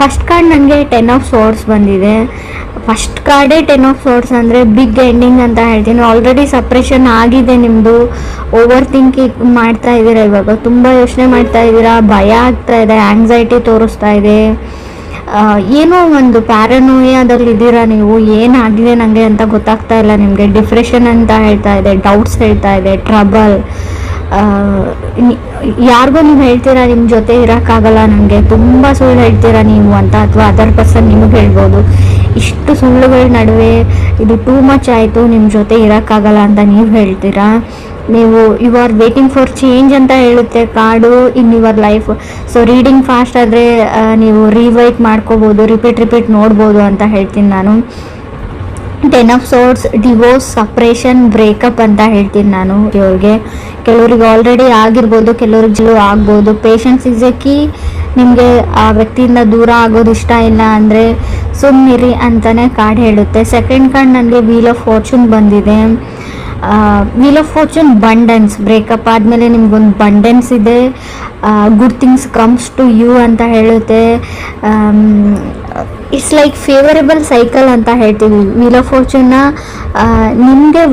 First card ನನಗೆ 10 of swords ಬಂದಿದೆ. First ಕಾರ್ಡೇ 10 of source ಅಂದರೆ ಬಿಗ್ ಎಂಡಿಂಗ್ ಅಂತ ಹೇಳ್ತೀನಿ. ಆಲ್ರೆಡಿ ಸಪ್ರೆಷನ್ ಆಗಿದೆ ನಿಮ್ಮದು, ಓವರ್ ಥಿಂಕಿಂಗ್ ಮಾಡ್ತಾ ಇದ್ದೀರಾ, ಇವಾಗ ತುಂಬ ಯೋಚನೆ ಮಾಡ್ತಾ ಇದ್ದೀರಾ, ಭಯ ಆಗ್ತಾ ಇದೆ, ಆಂಗ್ಸೈಟಿ ತೋರಿಸ್ತಾ ಇದೆ, ಏನೋ ಒಂದು ಪ್ಯಾರನೋಯಾದಲ್ಲಿದ್ದೀರಾ ನೀವು. ಏನಾಗಿದೆ ನನಗೆ ಅಂತ ಗೊತ್ತಾಗ್ತಾ ಇಲ್ಲ ನಿಮಗೆ. ಡಿಪ್ರೆಷನ್ ಅಂತ ಹೇಳ್ತಾ ಇದೆ, ಡೌಟ್ಸ್ ಹೇಳ್ತಾ ಇದೆ, ಟ್ರಬಲ್. ಯಾರಿಗೂ ನೀವು ಹೇಳ್ತೀರಾ ನಿಮ್ಮ ಜೊತೆ ಇರೋಕ್ಕಾಗಲ್ಲ ನನಗೆ, ತುಂಬ ಸುಳ್ಳು ಹೇಳ್ತೀರಾ ನೀವು ಅಂತ, ಅಥವಾ ಅದರ್ ಪರ್ಸನ್ ನಿಮಗೆ ಹೇಳ್ಬೋದು. ಇಷ್ಟು ಸುಳ್ಳುಗಳ ನಡುವೆ ಇದು ಟೂ ಮಚ್ ಆಯಿತು, ನಿಮ್ಮ ಜೊತೆ ಇರೋಕ್ಕಾಗಲ್ಲ ಅಂತ ನೀವು ಹೇಳ್ತೀರಾ. ನೀವು you are waiting for change ಅಂತ ಹೇಳುತ್ತೆ card in your life. So reading fast ಆದರೆ ನೀವು ರಿವೈಟ್ ಮಾಡ್ಕೋಬೋದು, ರಿಪೀಟ್ ನೋಡ್ಬೋದು ಅಂತ ಹೇಳ್ತೀನಿ ನಾನು. 10 of swords divorce, separation, breakup ಅಂತ ಹೇಳ್ತೀನಿ ನಾನು. ಇವ್ರಿಗೆ ಕೆಲವ್ರಿಗೆ ಆಲ್ರೆಡಿ ಆಗಿರ್ಬೋದು, ಕೆಲವ್ರಿಗೆ ಆಗ್ಬೋದು. Patience is a key. ನಿಮಗೆ ಆ ವ್ಯಕ್ತಿಯಿಂದ ದೂರ ಆಗೋದು ಇಷ್ಟ ಇಲ್ಲ ಅಂದರೆ ಸುಮ್ಮನಿರಿ ಅಂತಲೇ ಕಾರ್ಡ್ ಹೇಳುತ್ತೆ. ಸೆಕೆಂಡ್ ಕಾರ್ಡ್ ನನಗೆ ವೀಲ್ ಆಫ್ ಫಾರ್ಚೂನ್ ಬಂದಿದೆ. Wheel of fortune abundance, breakup ಆದಮೇಲೆ ನಿಮ್ಗೊಂದು ಬಂಡೆನ್ಸ್ ಇದೆ, good things comes to you ಅಂತ ಹೇಳುತ್ತೆ. ಇಟ್ಸ್ ಲೈಕ್ ಫೇವರೇಬಲ್ ಸೈಕಲ್ ಅಂತ ಹೇಳ್ತೀವಿ. ವೀಲ್ ಆಫ್ ಫಾರ್ಚೂನ್ನ ನಿಮಗೆ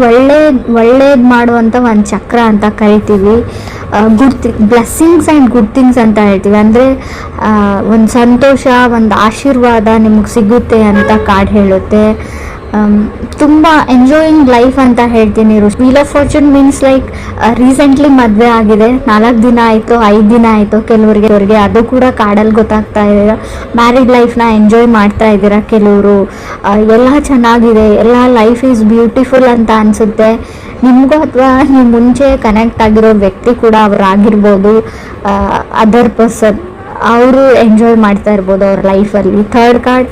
ಒಳ್ಳೇದು ಮಾಡುವಂಥ ಒಂದು ಚಕ್ರ ಅಂತ ಕರಿತೀವಿ. ಬ್ಲೆಸ್ಸಿಂಗ್ಸ್ ಆ್ಯಂಡ್ ಗುಡ್ ಥಿಂಗ್ಸ್ ಅಂತ ಹೇಳ್ತೀವಿ. ಅಂದರೆ ಒಂದು ಸಂತೋಷ, ಒಂದು ಆಶೀರ್ವಾದ ನಿಮಗೆ ಸಿಗುತ್ತೆ ಅಂತ ಕಾರ್ಡ್ ಹೇಳುತ್ತೆ. ತುಂಬ ಎಂಜಾಯಿಂಗ್ ಲೈಫ್ ಅಂತ ಹೇಳ್ತೀನಿ. Wheel of fortune means like recently ಮದುವೆ ಆಗಿದೆ, 4 ದಿನ ಆಯಿತು, 5 ದಿನ ಆಯಿತು ಕೆಲವರಿಗೆ, ಅದು ಕೂಡ ಕಾರ್ಡಲ್ಲಿ ಗೊತ್ತಾಗ್ತಾ ಇದೆ. ಮ್ಯಾರಿಡ್ ಲೈಫ್ನ ಎಂಜಾಯ್ ಮಾಡ್ತಾ ಇದ್ದೀರಾ ಕೆಲವರು, ಎಲ್ಲ ಚೆನ್ನಾಗಿದೆ, ಎಲ್ಲ ಲೈಫ್ ಈಸ್ ಬ್ಯೂಟಿಫುಲ್ ಅಂತ ಅನಿಸುತ್ತೆ ನಿಮಗೂ, ಅಥವಾ ನೀವು ಮುಂಚೆ ಕನೆಕ್ಟ್ ಆಗಿರೋ ವ್ಯಕ್ತಿ ಕೂಡ ಅವರಾಗಿರ್ಬೋದು, ಅದರ್ ಪರ್ಸನ್, ಅವರು ಎಂಜಾಯ್ ಮಾಡ್ತಾ ಇರ್ಬೋದು ಅವ್ರ ಲೈಫಲ್ಲಿ. ಥರ್ಡ್ ಕಾರ್ಡ್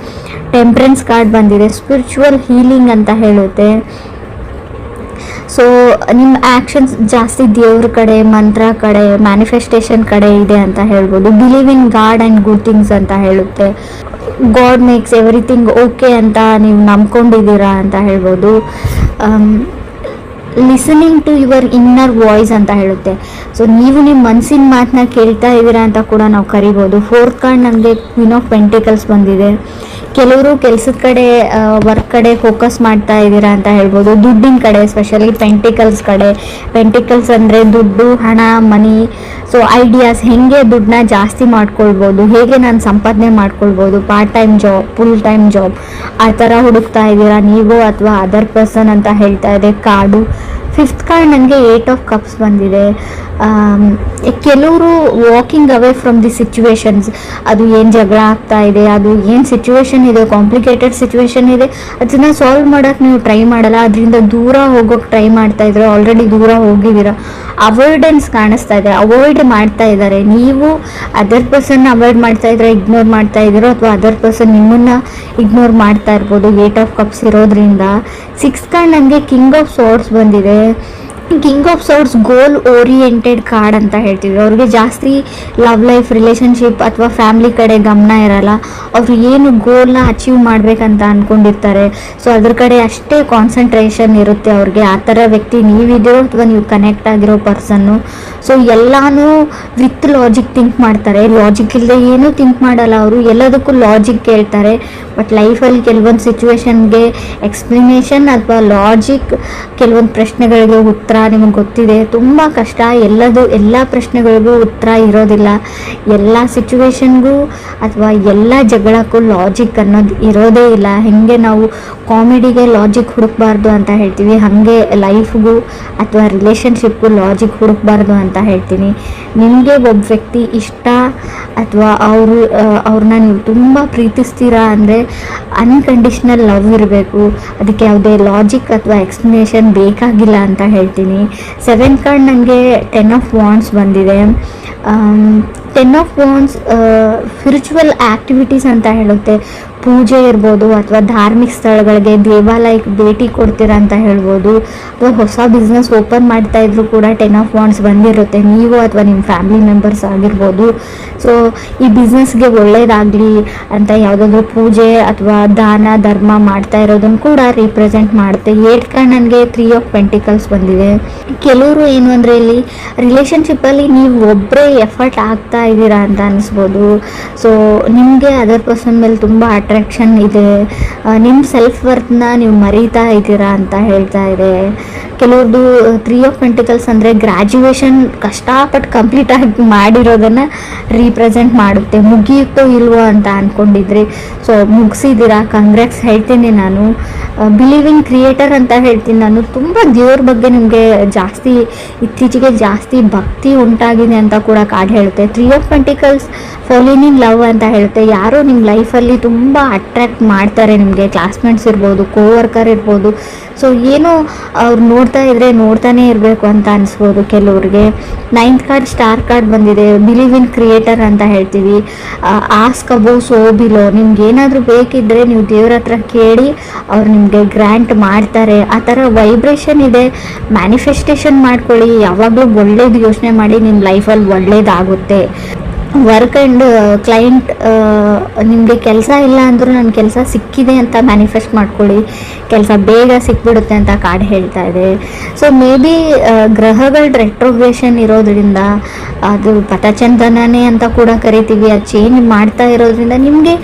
ಟೆಂಪ್ರೆನ್ಸ್ ಕಾರ್ಡ್ ಬಂದಿದೆ, ಸ್ಪಿರಿಚುವಲ್ ಹೀಲಿಂಗ್ ಅಂತ ಹೇಳುತ್ತೆ. ಸೊ ನಿಮ್ಮ ಆ್ಯಕ್ಷನ್ಸ್ ಜಾಸ್ತಿ ದೇವ್ರ ಕಡೆ, ಮಂತ್ರ ಕಡೆ, ಮ್ಯಾನಿಫೆಸ್ಟೇಷನ್ ಕಡೆ ಇದೆ ಅಂತ ಹೇಳ್ಬೋದು. Believe in god and good things ಅಂತ ಹೇಳುತ್ತೆ. ಗಾಡ್ ಮೇಕ್ಸ್ ಎವ್ರಿಥಿಂಗ್ ಓಕೆ ಅಂತ ನೀವು ನಂಬ್ಕೊಂಡಿದ್ದೀರಾ ಅಂತ ಹೇಳ್ಬೋದು. Listening to your inner voice ಅಂತ ಹೇಳುತ್ತೆ. ಸೊ ನೀವು ನಿಮ್ಮ ಮನಸ್ಸಿನ ಮಾತನ್ನ ಕೇಳ್ತಾ ಇದ್ದೀರಾ ಅಂತ ಕೂಡ ನಾವು ಕರಿಬೋದು. ಫೋರ್ತ್ ಕಾರ್ಡ್ ನಮಗೆ ಕ್ವೀನ್ ಆಫ್ ಪೆಂಟಿಕಲ್ಸ್ ಬಂದಿದೆ. ಕೆಲವರು ಕೆಲಸದ ಕಡೆ, ವರ್ಕ್ ಕಡೆ ಫೋಕಸ್ ಮಾಡ್ತಾ ಇದ್ದೀರಾ ಅಂತ ಹೇಳ್ಬೋದು. ದುಡ್ಡಿನ ಕಡೆ, ಸ್ಪೆಷಲಿ ಪೆಂಟಿಕಲ್ಸ್ ಕಡೆ. ಪೆಂಟಿಕಲ್ಸ್ ಅಂದರೆ ದುಡ್ಡು, ಹಣ, ಮನಿ. ಸೊ ಐಡಿಯಾಸ್, ಹೇಗೆ ದುಡ್ಡನ್ನ ಜಾಸ್ತಿ ಮಾಡ್ಕೊಳ್ಬೋದು, ಹೇಗೆ ನಾನು ಸಂಪಾದನೆ ಮಾಡ್ಕೊಳ್ಬೋದು, part time job, full time job, ಆ ಥರ ಹುಡುಕ್ತಾ ಇದ್ದೀರಾ ನೀವು ಅಥವಾ ಅದರ್ ಪರ್ಸನ್ ಅಂತ ಹೇಳ್ತಾ ಇದೆ ಕಾರ್ಡು. ಫಿಫ್ತ್ ಕಾರ್ಡ್ ನನಗೆ 8 ಆಫ್ ಕಪ್ಸ್ ಬಂದಿದೆ. ಕೆಲವರು walking away from the situations. ಅದು ಏನು ಜಗಳ ಆಗ್ತಾ ಇದೆ, ಅದು ಏನು ಸಿಚುವೇಶನ್ ಇದೆ, ಕಾಂಪ್ಲಿಕೇಟೆಡ್ ಸಿಚುವೇಶನ್ ಇದೆ, ಅದನ್ನು ಸಾಲ್ವ್ ಮಾಡೋಕ್ಕೆ ನೀವು ಟ್ರೈ ಮಾಡಲ್ಲ, ಅದರಿಂದ ದೂರ ಹೋಗೋಕ್ಕೆ ಟ್ರೈ ಮಾಡ್ತಾ ಇದ್ರೆ ಆಲ್ರೆಡಿ ದೂರ ಹೋಗಿದ್ದೀರಾ. ಅವಾಯ್ಡೆನ್ಸ್ ಕಾಣಿಸ್ತಾ ಇದೆ, ಅವಾಯ್ಡ್ ಮಾಡ್ತಾ ಇದ್ದಾರೆ. ನೀವು ಅದರ್ ಪರ್ಸನ್ನ ಅವಾಯ್ಡ್ ಮಾಡ್ತಾ ಇದ್ರೆ, ಇಗ್ನೋರ್ ಮಾಡ್ತಾ ಇದ್ದೀರೋ, ಅಥವಾ ಅದರ್ ಪರ್ಸನ್ ನಿಮ್ಮನ್ನು ಇಗ್ನೋರ್ ಮಾಡ್ತಾ ಇರ್ಬೋದು 8 ಆಫ್ ಕಪ್ಸ್ ಇರೋದ್ರಿಂದ. 6th ಕಾರ್ಡ್ ನನಗೆ ಕಿಂಗ್ ಆಫ್ ಸೋರ್ಸ್ ಬಂದಿದೆ. King of swords goal oriented card ಅಂತ ಹೇಳ್ತೀವಿ. ಅವ್ರಿಗೆ ಜಾಸ್ತಿ ಲವ್ ಲೈಫ್, ರಿಲೇಷನ್ಶಿಪ್ ಅಥವಾ ಫ್ಯಾಮಿಲಿ ಕಡೆ ಗಮನ ಇರಲ್ಲ. ಅವರು ಏನು ಗೋಲ್ನ ಅಚೀವ್ ಮಾಡಬೇಕಂತ ಅಂದ್ಕೊಂಡಿರ್ತಾರೆ, ಸೊ ಅದ್ರ ಕಡೆ ಅಷ್ಟೇ ಕಾನ್ಸಂಟ್ರೇಷನ್ ಇರುತ್ತೆ ಅವ್ರಿಗೆ. ಆ ಥರ ವ್ಯಕ್ತಿ ನೀವಿದೆಯೋ ಅಥವಾ ನೀವು ಕನೆಕ್ಟ್ ಆಗಿರೋ ಪರ್ಸನ್ನು. ಸೊ ಎಲ್ಲನೂ ವಿತ್ ಲಾಜಿಕ್ ಥಿಂಕ್ ಮಾಡ್ತಾರೆ, ಲಾಜಿಕ್ ಇಲ್ಲದೆ ಏನೂ ಥಿಂಕ್ ಮಾಡಲ್ಲ ಅವರು, ಎಲ್ಲದಕ್ಕೂ ಲಾಜಿಕ್ ಕೇಳ್ತಾರೆ. ಬಟ್ ಲೈಫಲ್ಲಿ ಕೆಲವೊಂದು ಸಿಚುವೇಶನ್ಗೆ ಎಕ್ಸ್ಪ್ಲನೇಷನ್ ಅಥವಾ ಲಾಜಿಕ್, ಕೆಲವೊಂದು ಪ್ರಶ್ನೆಗಳಿಗೆ ಉತ್ತರ ನಿಮಗೆ ಗೊತ್ತಿದೆ, ತುಂಬ ಕಷ್ಟ. ಎಲ್ಲ ಪ್ರಶ್ನೆಗಳಿಗೂ ಉತ್ತರ ಇರೋದಿಲ್ಲ, ಎಲ್ಲ ಸಿಚುವೇಶನ್ಗೂ ಅಥವಾ ಎಲ್ಲ ಜಗಳಕ್ಕೂ ಲಾಜಿಕ್ ಅನ್ನೋದು ಇರೋದೇ ಇಲ್ಲ. ಹೇಗೆ ನಾವು ಕಾಮಿಡಿಗೆ ಲಾಜಿಕ್ ಹುಡುಕಬಾರ್ದು ಅಂತ ಹೇಳ್ತೀವಿ, ಹಾಗೆ ಲೈಫ್ಗೂ ಅಥವಾ ರಿಲೇಷನ್ಶಿಪ್ಗೂ ಲಾಜಿಕ್ ಹುಡುಕಬಾರ್ದು ಅಂತ ಹೇಳ್ತೀನಿ. ನಿಮಗೆ ಒಬ್ಬ ವ್ಯಕ್ತಿ ಇಷ್ಟ ಅಥವಾ ಅವ್ರನ್ನ ನೀವು ತುಂಬ ಪ್ರೀತಿಸ್ತೀರಾ ಅಂದರೆ ಅನ್ಕಂಡೀಷ್ನಲ್ ಲವ್ ಇರಬೇಕು, ಅದಕ್ಕೆ ಯಾವುದೇ ಲಾಜಿಕ್ ಅಥವಾ ಎಕ್ಸ್ಪ್ಲನೇಷನ್ ಬೇಕಾಗಿಲ್ಲ ಅಂತ ಹೇಳ್ತೀನಿ. 7th ಕಾರ್ಡ್ ನನಗೆ 10 ಆಫ್ ವಾಂಡ್ಸ್ ಬಂದಿದೆ. 10 ಆಫ್ ವಾಂಡ್ಸ್ ಸ್ಪಿರಿಚುವಲ್ ಆ್ಯಕ್ಟಿವಿಟೀಸ್ ಅಂತ ಹೇಳುತ್ತೆ. ಪೂಜೆ ಇರ್ಬೋದು ಅಥವಾ ಧಾರ್ಮಿಕ ಸ್ಥಳಗಳಿಗೆ ದೇವಾಲಯಕ್ಕೆ ಭೇಟಿ ಕೊಡ್ತೀರಾ ಅಂತ ಹೇಳ್ಬೋದು. ಅಥವಾ ಹೊಸ ಬಿಸ್ನೆಸ್ ಓಪನ್ ಮಾಡ್ತಾ ಇದ್ರು ಕೂಡ 10 ಆಫ್ ವಾಂಡ್ಸ್ ಬಂದಿರುತ್ತೆ, ನೀವು ಅಥವಾ ನಿಮ್ಮ ಫ್ಯಾಮಿಲಿ ಮೆಂಬರ್ಸ್ ಆಗಿರ್ಬೋದು. ಸೊ ಈ ಬಿಸ್ನೆಸ್ಗೆ ಒಳ್ಳೇದಾಗಲಿ ಅಂತ ಯಾವುದಾದ್ರೂ ಪೂಜೆ ಅಥವಾ ದಾನ ಧರ್ಮ ಮಾಡ್ತಾ ಇರೋದನ್ನು ಕೂಡ ರಿಪ್ರೆಸೆಂಟ್ ಮಾಡುತ್ತೆ. 8 ಕಾರ್ಡ್ ನನಗೆ 3 ಆಫ್ ಪೆಂಟಿಕಲ್ಸ್ ಬಂದಿದೆ. ಕೆಲವರು ಏನು ಅಂದರೆ ಇಲ್ಲಿ ರಿಲೇಷನ್ಶಿಪ್ಪಲ್ಲಿ ನೀವು ಒಬ್ಬರೇ ಎಫರ್ಟ್ ಆಗ್ತಾ ಇದ್ದೀರಾ ಅಂತ ಅನಿಸ್ಬೋದು. ಸೊ ನಿಮಗೆ ಅದರ್ ಪರ್ಸನ್ ಮೇಲೆ ತುಂಬ ಅಟ್ರಾಕ್ಷನ್ ಇದೆ, ನಿಮ್ಮ ಸೆಲ್ಫ್ ವರ್ತ್ನ ನೀವು ಮರೀತಾ ಇದ್ದೀರಾ ಅಂತ ಹೇಳ್ತಾ ಇದೆ. ಕೆಲವ್ರದ್ದು 3 ಆಫ್ ಪೆಂಟಿಕಲ್ಸ್ ಅಂದರೆ ಗ್ರ್ಯಾಜುಯೇಷನ್ ಕಷ್ಟಪಟ್ಟು ಕಂಪ್ಲೀಟ್ ಆಗಿ ಮಾಡಿರೋದನ್ನು ರೀಪ್ರೆಸೆಂಟ್ ಮಾಡುತ್ತೆ. ಮುಗಿಯುತ್ತೋ ಇಲ್ವೋ ಅಂತ ಅಂದ್ಕೊಂಡಿದ್ರಿ, ಸೊ ಮುಗಿಸಿದ್ದೀರಾ, ಕಂಗ್ರಾಟ್ಸ್ ಹೇಳ್ತೀನಿ ನಾನು. ಬಿಲೀವಿಂಗ್ ಕ್ರಿಯೇಟರ್ ಅಂತ ಹೇಳ್ತೀನಿ ನಾನು. ತುಂಬ ದೇವ್ರ ಬಗ್ಗೆ ನಿಮಗೆ ಇತ್ತೀಚೆಗೆ ಜಾಸ್ತಿ ಭಕ್ತಿ ಉಂಟಾಗಿದೆ ಅಂತ ಕೂಡ ಕಾರ್ಡ್ ಹೇಳುತ್ತೆ. 3 of pentacles falling in love ಅಂತ ಹೇಳುತ್ತೆ. ಯಾರೋ ನಿಮ್ಮ ಲೈಫಲ್ಲಿ ತುಂಬ ಅಟ್ರ್ಯಾಕ್ಟ್ ಮಾಡ್ತಾರೆ, ನಿಮಗೆ ಕ್ಲಾಸ್ಮೇಟ್ಸ್ ಇರ್ಬೋದು, ಕೋವರ್ಕರ್ ಇರ್ಬೋದು. ಸೊ ಏನೋ ಅವ್ರು ನೋಡ್ತಾ ಇದ್ರೆ ನೋಡ್ತಾನೆ ಇರಬೇಕು ಅಂತ ಅನಿಸ್ಬೋದು ಕೆಲವ್ರಿಗೆ. 9th ಕಾರ್ಡ್ ಸ್ಟಾರ್ ಕಾರ್ಡ್ ಬಂದಿದೆ. ಬಿಲೀವ್ ಇನ್ ಕ್ರಿಯೇಟರ್ ಅಂತ ಹೇಳ್ತೀವಿ. ಆಸ್ಕ್ ಅಬೌವ್ ಸೋ ಬಿಲೋ, ನಿಮ್ಗೆ ಏನಾದರೂ ಬೇಕಿದ್ದರೆ ನೀವು ದೇವ್ರ ಹತ್ರ ಕೇಳಿ ಅವ್ರು ನಿಮಗೆ ಗ್ರ್ಯಾಂಟ್ ಮಾಡ್ತಾರೆ. ಆ ಥರ ವೈಬ್ರೇಷನ್ ಇದೆ. ಮ್ಯಾನಿಫೆಸ್ಟೇಷನ್ ಮಾಡ್ಕೊಳ್ಳಿ, ಯಾವಾಗಲೂ ಒಳ್ಳೇದು ಯೋಚನೆ ಮಾಡಿ, ನಿಮ್ಮ ಲೈಫಲ್ಲಿ ಒಳ್ಳೇದಾಗುತ್ತೆ. ವರ್ಕ್ ಆ್ಯಂಡ್ ಕ್ಲೈಂಟ್, ನಿಮಗೆ ಕೆಲಸ ಇಲ್ಲ ಅಂದರೂ ನನ್ನ ಕೆಲಸ ಸಿಕ್ಕಿದೆ ಅಂತ ಮ್ಯಾನಿಫೆಸ್ಟ್ ಮಾಡ್ಕೊಳ್ಳಿ, ಕೆಲಸ ಬೇಗ ಸಿಕ್ಬಿಡುತ್ತೆ ಅಂತ ಕಾರ್ಡ್ ಹೇಳ್ತಾ ಇದೆ. ಸೊ ಮೇ ಬಿ ಗ್ರಹಗಳ ರೆಟ್ರೋಗ್ರೇಷನ್ ಇರೋದ್ರಿಂದ, ಅದು ಪಥಚಂದನನೇ ಅಂತ ಕೂಡ ಕರಿತೀವಿ, ಅದು ಚೇಂಜ್ ಮಾಡ್ತಾ ಇರೋದ್ರಿಂದ ನಿಮಗೆ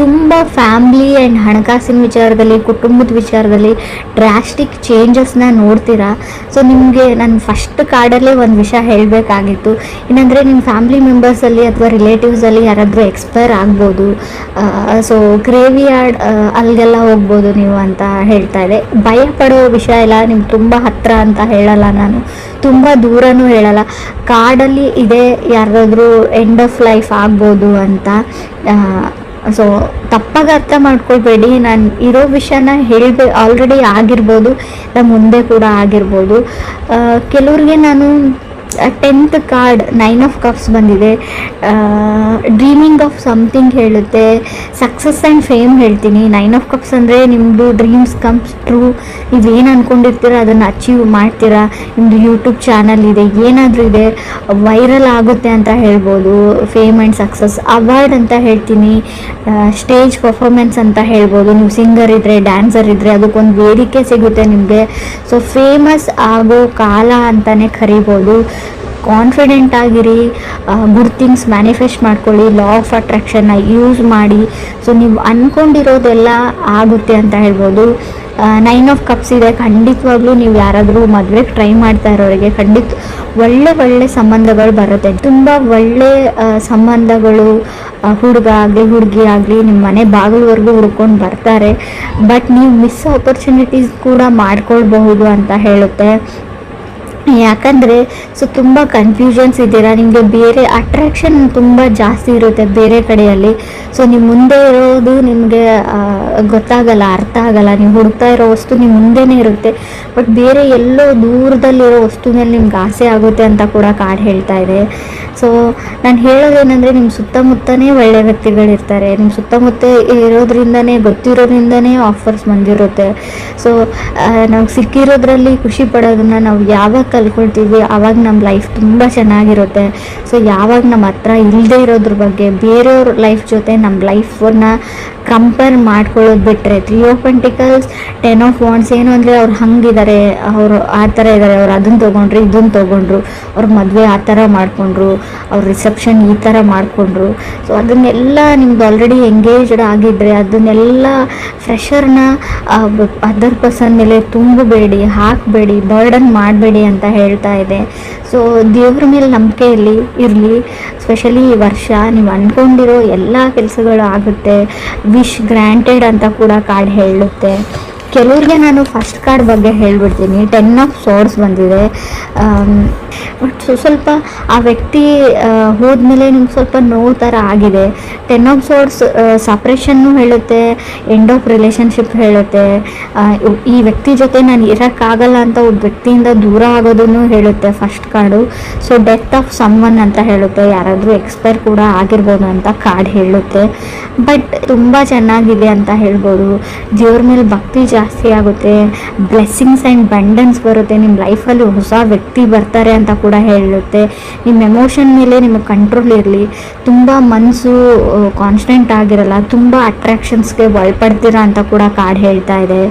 ತುಂಬ ಫ್ಯಾಮ್ಲಿ ಆ್ಯಂಡ್ ಹಣಕಾಸಿನ ವಿಚಾರದಲ್ಲಿ, ಕುಟುಂಬದ ವಿಚಾರದಲ್ಲಿ ಡ್ರಾಸ್ಟಿಕ್ ಚೇಂಜಸ್ನ ನೋಡ್ತೀರಾ. ಸೊ ನಿಮಗೆ ನಾನು ಫಸ್ಟ್ ಕಾರ್ಡಲ್ಲೇ ಒಂದು ವಿಷಯ ಹೇಳಬೇಕಾಗಿತ್ತು, ಏನಂದರೆ ನಿಮ್ಮ ಫ್ಯಾಮಿಲಿ ಮೆಂಬರ್ಸಲ್ಲಿ ಅಥವಾ ರಿಲೇಟಿವ್ಸಲ್ಲಿ ಯಾರಾದರೂ ಎಕ್ಸ್ಪೈರ್ ಆಗ್ಬೋದು. ಸೊ ಗ್ರೇವಿಯಾರ್ಡ್ ಅಲ್ಲಿಗೆಲ್ಲ ಹೋಗ್ಬೋದು ನೀವು ಅಂತ ಹೇಳ್ತಾ ಇದೆ. ಭಯ ಪಡೋ ವಿಷಯ ಇಲ್ಲ, ನಿಮ್ಗೆ ತುಂಬ ಹತ್ತಿರ ಅಂತ ಹೇಳಲ್ಲ ನಾನು, ತುಂಬ ದೂರನೂ ಹೇಳಲ್ಲ. ಕಾರ್ಡಲ್ಲಿ ಇದೆ ಯಾರಾದರೂ ಎಂಡ್ ಆಫ್ ಲೈಫ್ ಆಗ್ಬೋದು ಅಂತ. ಸೊ ತಪ್ಪಾಗಿ ಅರ್ಥ ಮಾಡ್ಕೊಳ್ಬೇಡಿ, ನಾನು ಇರೋ ವಿಷಯನ ಆಲ್ರೆಡಿ ಆಗಿರ್ಬೋದು, ಮುಂದೆ ಕೂಡ ಆಗಿರ್ಬೋದು. ಕೆಲವ್ರಿಗೆ ನಾನು 10th ಕಾರ್ಡ್ 9 ಆಫ್ ಕಪ್ಸ್ ಬಂದಿದೆ. ಡ್ರೀಮಿಂಗ್ ಆಫ್ ಸಮಥಿಂಗ್ ಹೇಳುತ್ತೆ, ಸಕ್ಸಸ್ ಆ್ಯಂಡ್ ಫೇಮ್ ಹೇಳ್ತೀನಿ. 9 ಆಫ್ ಕಪ್ಸ್ ಅಂದರೆ ನಿಮ್ಮದು ಡ್ರೀಮ್ಸ್ ಕಮ್ಸ್ ಟ್ರೂ, ನೀವೇನು ಅಂದ್ಕೊಂಡಿರ್ತೀರ ಅದನ್ನು ಅಚೀವ್ ಮಾಡ್ತೀರಾ. ನಿಮ್ಮದು ಯೂಟ್ಯೂಬ್ ಚಾನಲ್ ಇದೆ, ಏನಾದರೂ ಇದೆ, ವೈರಲ್ ಆಗುತ್ತೆ ಅಂತ ಹೇಳ್ಬೋದು. Fame and success. ಅವಾರ್ಡ್ ಅಂತ ಹೇಳ್ತೀನಿ, ಸ್ಟೇಜ್ ಪರ್ಫಾರ್ಮೆನ್ಸ್ ಅಂತ ಹೇಳ್ಬೋದು. ನೀವು ಸಿಂಗರ್ ಇದ್ದರೆ, ಡ್ಯಾನ್ಸರ್ ಇದ್ದರೆ ಅದಕ್ಕೊಂದು ವೇದಿಕೆ ಸಿಗುತ್ತೆ ನಿಮಗೆ. ಸೊ ಫೇಮಸ್ ಆಗೋ ಕಾಲ ಅಂತಲೇ ಕರಿಬೋದು. ಕಾನ್ಫಿಡೆಂಟ್ ಆಗಿರಿ, ಗುಡ್ ಥಿಂಗ್ಸ್ ಮ್ಯಾನಿಫೆಸ್ಟ್ ಮಾಡ್ಕೊಳ್ಳಿ, ಲಾ ಆಫ್ ಅಟ್ರಾಕ್ಷನ್ನ ಯೂಸ್ ಮಾಡಿ. ಸೊ ನೀವು ಅಂದ್ಕೊಂಡಿರೋದೆಲ್ಲ ಆಗುತ್ತೆ ಅಂತ ಹೇಳ್ಬೋದು. 9 ಆಫ್ ಕಪ್ಸ್ ಇದೆ. ಖಂಡಿತವಾಗ್ಲೂ ನೀವು ಯಾರಾದರೂ ಮದುವೆಗೆ ಟ್ರೈ ಮಾಡ್ತಾ ಇರೋರಿಗೆ ಒಳ್ಳೆ ಸಂಬಂಧಗಳು ಬರುತ್ತೆ. ತುಂಬ ಒಳ್ಳೆ ಸಂಬಂಧಗಳು, ಹುಡುಗ ಆಗಲಿ ಹುಡುಗಿ ಆಗಲಿ ನಿಮ್ಮ ಮನೆ ಬಾಗಿಲವರೆಗೂ ಹುಡ್ಕೊಂಡು ಬರ್ತಾರೆ. ಬಟ್ ನೀವು ಮಿಸ್ ಆಪರ್ಚುನಿಟೀಸ್ ಕೂಡ ಮಾಡ್ಕೊಳ್ಬಹುದು ಅಂತ ಹೇಳುತ್ತೆ. ಯಾಕಂದರೆ ಸೊ ತುಂಬ ಕನ್ಫ್ಯೂಷನ್ಸ್ ಇದ್ದೀರಾ, ನಿಮಗೆ ಬೇರೆ ಅಟ್ರಾಕ್ಷನ್ ತುಂಬ ಜಾಸ್ತಿ ಇರುತ್ತೆ ಬೇರೆ ಕಡೆಯಲ್ಲಿ. ಸೊ ನಿಮ್ಮ ಮುಂದೆ ಇರೋದು ನಿಮಗೆ ಗೊತ್ತಾಗಲ್ಲ, ಅರ್ಥ ಆಗಲ್ಲ. ನೀವು ಹುಡುಕ್ತಾ ಇರೋ ವಸ್ತು ನಿಮ್ಮ ಮುಂದೆನೇ ಇರುತ್ತೆ, ಬಟ್ ಬೇರೆ ಎಲ್ಲೋ ದೂರದಲ್ಲಿರೋ ವಸ್ತು ಮೇಲೆ ನಿಮ್ಗೆ ಆಸೆ ಆಗುತ್ತೆ ಅಂತ ಕೂಡ ಕಾರ್ಡ್ ಹೇಳ್ತಾ ಇದೆ. ಸೊ ನಾನು ಹೇಳೋದೇನೆಂದರೆ ನಿಮ್ಮ ಸುತ್ತಮುತ್ತನೇ ಒಳ್ಳೆಯ ವ್ಯಕ್ತಿಗಳಿರ್ತಾರೆ, ನಿಮ್ಮ ಸುತ್ತಮುತ್ತ ಇರೋದ್ರಿಂದನೇ, ಗೊತ್ತಿರೋದ್ರಿಂದನೇ ಆಫರ್ಸ್ ಬಂದಿರುತ್ತೆ. ಸೊ ನಾವು ಸಿಕ್ಕಿರೋದ್ರಲ್ಲಿ ಖುಷಿ ಪಡೋದನ್ನು ನಾವು ಯಾವಾಗ ಕಲ್ಕೊಳ್ತೀವಿ ಆವಾಗ ನಮ್ಮ ಲೈಫ್ ತುಂಬ ಚೆನ್ನಾಗಿರುತ್ತೆ. ಸೊ ಯಾವಾಗ ನಮ್ಮ ಹತ್ರ ಇಲ್ಲದೆ ಇರೋದ್ರ ಬಗ್ಗೆ ಬೇರೆಯವ್ರ ಲೈಫ್ ಜೊತೆ ನಮ್ಮ ಲೈಫನ್ನು ಕಂಪೇರ್ ಮಾಡ್ಕೊಳ್ಳೋದು ಬಿಟ್ಟರೆ, 3 ಆಫ್ ಪೆಂಟಿಕಲ್ಸ್ 10 ಆಫ್ ವಾಂಡ್ಸ್ ಏನು ಅಂದರೆ ಅವ್ರು ಹಂಗಿದ್ದಾರೆ, ಅವರು ಆ ಥರ ಇದ್ದಾರೆ, ಅವ್ರು ಅದನ್ನು ತೊಗೊಂಡ್ರು ಇದನ್ನು ತೊಗೊಂಡ್ರು, ಅವ್ರ ಮದುವೆ ಆ ಥರ ಮಾಡಿಕೊಂಡ್ರು, ಅವ್ರ ರಿಸೆಪ್ಷನ್ ಈ ಥರ ಮಾಡಿಕೊಂಡ್ರು. ಸೊ ಅದನ್ನೆಲ್ಲ ನಿಮ್ದು ಆಲ್ರೆಡಿ ಎಂಗೇಜ್ಡ್ ಆಗಿದ್ದರೆ ಅದನ್ನೆಲ್ಲ ಫ್ರೆಷರ್ನ ಅದರ್ ಪರ್ಸನ್ ಮೇಲೆ ತುಂಬಬೇಡಿ, ಹಾಕಬೇಡಿ, ಬರ್ಡನ್ ಮಾಡಬೇಡಿ ಅಂತ ಹೇಳ್ತಾ ಇದೆ. ಸೊ ದೇವ್ರ ಮೇಲೆ ನಂಬಿಕೆ ಇರಲಿ. ಸ್ಪೆಷಲಿ ಈ ವರ್ಷ ನೀವು ಅಂದ್ಕೊಂಡಿರೋ ಎಲ್ಲ ಕೆಲಸಗಳು ಆಗುತ್ತೆ. ವಿಶ್ ಗ್ರ್ಯಾಂಟೆಡ್ ಅಂತ ಕೂಡ ಕಾರ್ಡ್ ಹೇಳುತ್ತೆ. ಕೆಲವ್ರಿಗೆ ನಾನು ಫಸ್ಟ್ ಕಾರ್ಡ್ ಬಗ್ಗೆ ಹೇಳ್ಬಿಡ್ತೀನಿ. 10 ಆಫ್ ಸೋರ್ಸ್ ಬಂದಿದೆ. ಬಟ್ ಸ್ವಲ್ಪ ಆ ವ್ಯಕ್ತಿ ಹೋದ್ಮೇಲೆ ನಿಮ್ಗೆ ಸ್ವಲ್ಪ ನೋವು ಥರ ಆಗಿದೆ. 10 ಆಫ್ ಸೋರ್ಸ್ ಸಪ್ರೇಷನ್ನು ಹೇಳುತ್ತೆ, ಎಂಡ್ ಆಫ್ ರಿಲೇಷನ್ಶಿಪ್ ಹೇಳುತ್ತೆ. ಈ ವ್ಯಕ್ತಿ ಜೊತೆ ನಾನು ಇರೋಕ್ಕಾಗಲ್ಲ ಅಂತ ಒಬ್ಬ ವ್ಯಕ್ತಿಯಿಂದ ದೂರ ಆಗೋದನ್ನು ಹೇಳುತ್ತೆ first card. So death of someone ಅಂತ ಹೇಳುತ್ತೆ, ಯಾರಾದರೂ ಎಕ್ಸ್ಪೈರ್ ಕೂಡ ಆಗಿರ್ಬೋದು ಅಂತ ಕಾರ್ಡ್ ಹೇಳುತ್ತೆ. ಬಟ್ ತುಂಬ ಚೆನ್ನಾಗಿದೆ ಅಂತ ಹೇಳ್ಬೋದು. ದೇವ್ರ ಮೇಲೆ ಭಕ್ತಿ ಜಾಸ್ತಿ ಆಗುತ್ತೆ, ಬ್ಲೆಸ್ಸಿಂಗ್ಸ್ ಆ್ಯಂಡ್ ಬಂಡನ್ಸ್ ಬರುತ್ತೆ, ನಿಮ್ಮ ಲೈಫಲ್ಲಿ ಹೊಸ ವ್ಯಕ್ತಿ ಬರ್ತಾರೆ ಅಂತ ಕೂಡ ಹೇಳುತ್ತೆ. ನಿಮ್ಮ ಎಮೋಷನ್ ಮೇಲೆ ನಿಮಗೆ ಕಂಟ್ರೋಲ್ ಇರಲಿ, ತುಂಬ ಮನಸ್ಸು ಕಾನ್ಸ್ಟೆಂಟ್ ಆಗಿರಲ್ಲ, ತುಂಬ ಅಟ್ರಾಕ್ಷನ್ಸ್ಗೆ ಒಳಪಡ್ತೀರಾ ಅಂತ ಕೂಡ ಕಾರ್ಡ್ ಹೇಳ್ತಾ ಇದೆ.